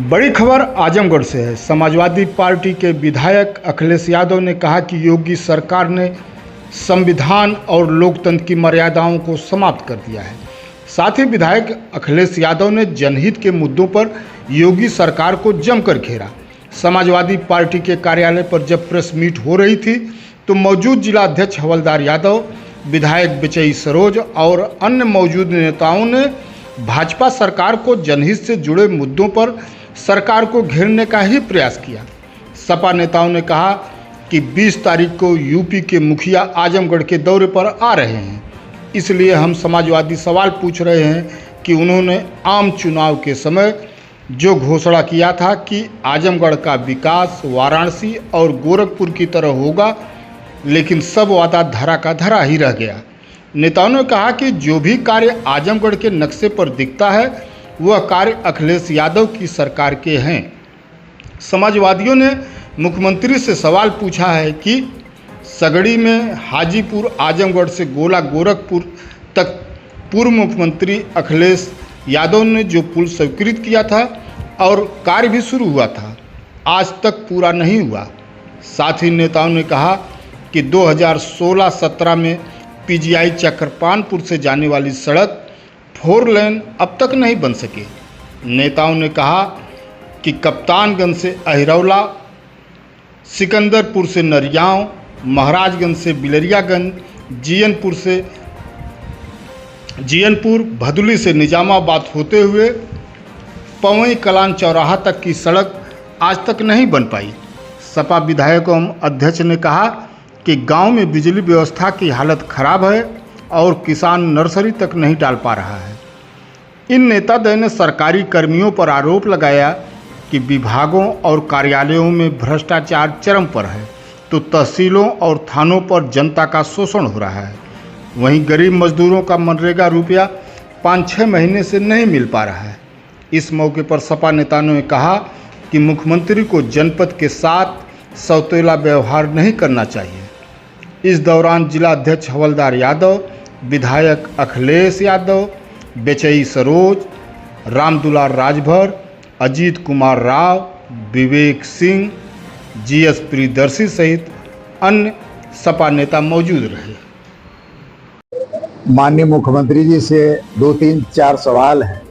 बड़ी खबर आजमगढ़ से है। समाजवादी पार्टी के विधायक अखिलेश यादव ने कहा कि योगी सरकार ने संविधान और लोकतंत्र की मर्यादाओं को समाप्त कर दिया है। साथ ही विधायक अखिलेश यादव ने जनहित के मुद्दों पर योगी सरकार को जमकर घेरा। समाजवादी पार्टी के कार्यालय पर जब प्रेस मीट हो रही थी तो मौजूद जिला अध्यक्ष हवलदार यादव, विधायक बिचई सरोज और अन्य मौजूद नेताओं ने भाजपा सरकार को जनहित से जुड़े मुद्दों पर सरकार को घेरने का ही प्रयास किया। सपा नेताओं ने कहा कि 20 तारीख को यूपी के मुखिया आजमगढ़ के दौरे पर आ रहे हैं, इसलिए हम समाजवादी सवाल पूछ रहे हैं कि उन्होंने आम चुनाव के समय जो घोषणा किया था कि आजमगढ़ का विकास वाराणसी और गोरखपुर की तरह होगा, लेकिन सब वादा धरा का धरा ही रह गया। नेताओं ने कहा कि जो भी कार्य आजमगढ़ के नक्शे पर दिखता है वह कार्य अखिलेश यादव की सरकार के हैं। समाजवादियों ने मुख्यमंत्री से सवाल पूछा है कि सगड़ी में हाजीपुर आजमगढ़ से गोला गोरखपुर तक पूर्व मुख्यमंत्री अखिलेश यादव ने जो पुल स्वीकृत किया था और कार्य भी शुरू हुआ था, आज तक पूरा नहीं हुआ। साथ ही नेताओं ने कहा कि 2016-17 में पीजीआई चक्रपानपुर से जाने वाली सड़क 4 लेन अब तक नहीं बन सके। नेताओं ने कहा कि कप्तानगंज से अहिरौला, सिकंदरपुर से नरियाव, महाराजगंज से बिलरियागंज, जीयनपुर, भदुली से निजामाबाद होते हुए पवई कलान चौराहा तक की सड़क आज तक नहीं बन पाई। सपा विधायक एवं अध्यक्ष ने कहा कि गांव में बिजली व्यवस्था की हालत खराब है और किसान नर्सरी तक नहीं डाल पा रहा है। इन नेताद्वय ने सरकारी कर्मियों पर आरोप लगाया कि विभागों और कार्यालयों में भ्रष्टाचार चरम पर है, तो तहसीलों और थानों पर जनता का शोषण हो रहा है। वहीं गरीब मजदूरों का मनरेगा रुपया 5-6 महीने से नहीं मिल पा रहा है। इस मौके पर सपा नेताओं ने कहा कि मुख्यमंत्री को जनपद के साथ सौतेला व्यवहार नहीं करना चाहिए। इस दौरान जिला अध्यक्ष हवलदार यादव, विधायक अखिलेश यादव, बिचई सरोज, रामदुलार राजभर, अजीत कुमार राव, विवेक सिंह, जीएस प्रियदर्शी सहित अन्य सपा नेता मौजूद रहे। माननीय मुख्यमंत्री जी से 2-3-4 सवाल हैं,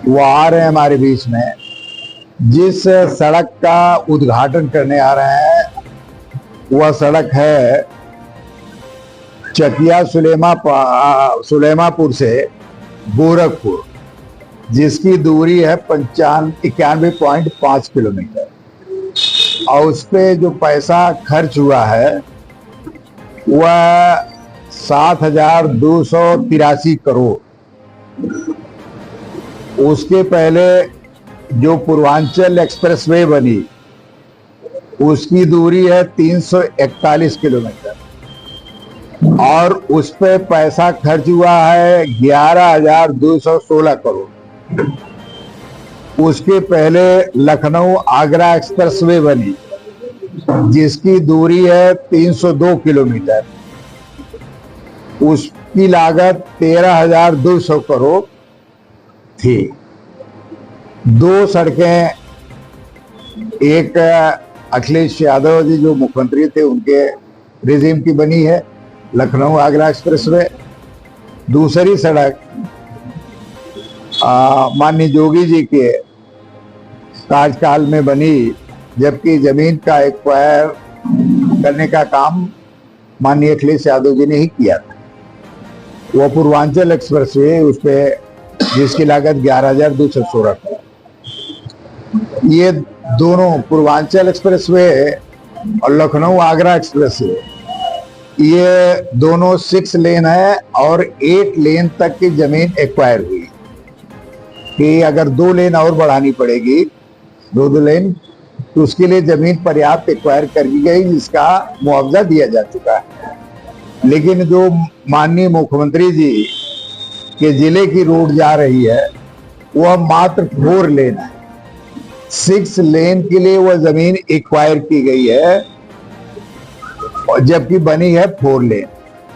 वो आ रहे हैं हमारे बीच में। जिस सड़क का उद्घाटन करने आ रहे हैं वह सड़क है चकिया सुलेमापुर से गोरखपुर, जिसकी दूरी है 91.5 किलोमीटर, और उस पर जो पैसा खर्च हुआ है वह 7,283 करोड़। उसके पहले जो पूर्वांचल एक्सप्रेसवे बनी उसकी दूरी है 341 किलोमीटर और उस पे पैसा खर्च हुआ है 11,216 करोड़। उसके पहले लखनऊ आगरा एक्सप्रेसवे बनी जिसकी दूरी है 302 किलोमीटर, उसकी लागत 13,200 करोड़ थी। 2 सड़कें, एक अखिलेश यादव जी जो मुख्यमंत्री थे उनके रिजीम की बनी है, लखनऊ आगरा एक्सप्रेसवे। दूसरी सड़क माननीय जोगी जी के कार्यकाल में बनी, जबकि जमीन का एक्वायर करने का काम माननीय अखिलेश यादव जी ने ही किया था। वो पूर्वांचल एक्सप्रेसवे, उस पे जिसकी लागत 11,216 करोड़। ये दोनों पूर्वांचल एक्सप्रेसवे और लखनऊ आगरा एक्सप्रेसवे, ये दोनों 6 लेन है और 8 लेन तक की जमीन एक्वायर हुई कि अगर 2 लेन और बढ़ानी पड़ेगी, 2 लेन, तो उसके लिए जमीन पर्याप्त एक्वायर कर दी गई, जिसका मुआवजा दिया जा चुका है। लेकिन जो माननीय मुख्यमंत्री जी के जिले की रोड जा रही है वह मात्र 4 लेन है। 6 लेन के लिए वह जमीन एक्वायर की गई है और जबकि बनी है 4 लेन,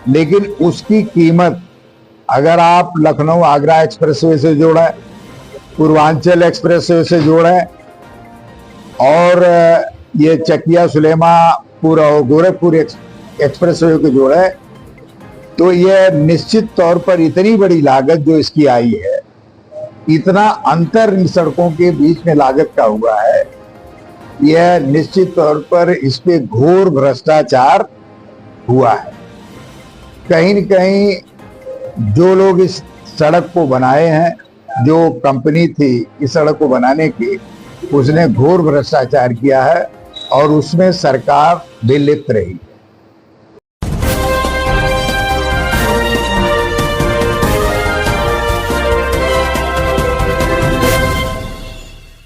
लेकिन उसकी कीमत अगर आप लखनऊ आगरा एक्सप्रेसवे से जोड़ा पूर्वांचल एक्सप्रेसवे से जोड़ें और ये चकिया सुलेमापुर और गोरखपुर एक्सप्रेसवे को जोड़ें, तो ये निश्चित तौर पर इतनी बड़ी लागत जो इसकी आई है, इतना अंतर इन सड़कों के बीच में लागत का हुआ है, यह निश्चित तौर पर इस पे घोर भ्रष्टाचार हुआ है। कहीं न कहीं जो लोग इस सड़क को बनाए हैं, जो कंपनी थी इस सड़क को बनाने की, उसने घोर भ्रष्टाचार किया है और उसमें सरकार भी लिप्त रही।